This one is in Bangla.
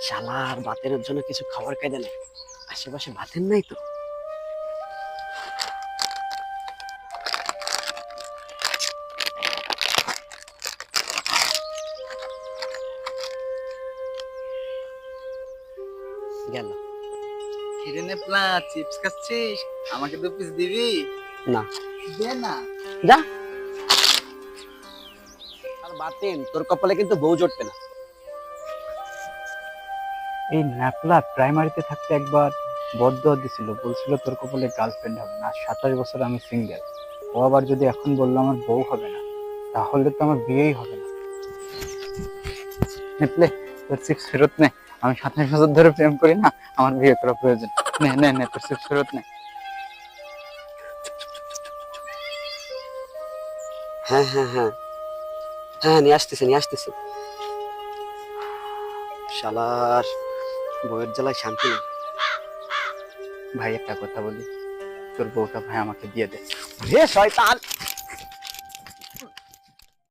শালার বাতের জন্য কিছু খাবার খাইতে নেই, আশেপাশে বাতের নাই তো। গেল কিরে নেপলা, চিপস খাচ্ছিস? আমাকে 2 পিস দিবি? না, দে না। যা। আর বাতেন, তোর কপালে কিন্তু বউ জুটবে না। এই ন্যাপলা প্রাইমারিতে থাকতে একবার বদদোয়া দিছিল, বলছিল তোর কপালে গার্লফ্রেন্ড হবে না। 27 বছর আমি সিঙ্গেল। ও আবার যদি এখন বললো আমার বউ হবে না, তাহলে তো আমার বিয়েই হবে না। নেপলে, তোর চিপস ফেরত নে। আমি 27 বছর ধরে প্রেম করি না, আমার বিয়ে করা প্রয়োজন। নে নে নে, তোর চিপস ফেরত নে। হ্যাঁ হ্যাঁ হ্যাঁ হ্যাঁ, নিয়ে আসতেছে নিয়ে আসতেছে। শালার বউয়ের জ্বালায় শান্তি নেই। ভাই একটা কথা বলি, তোর বউটা ভাই আমাকে দিয়ে দে। হে শয়তান!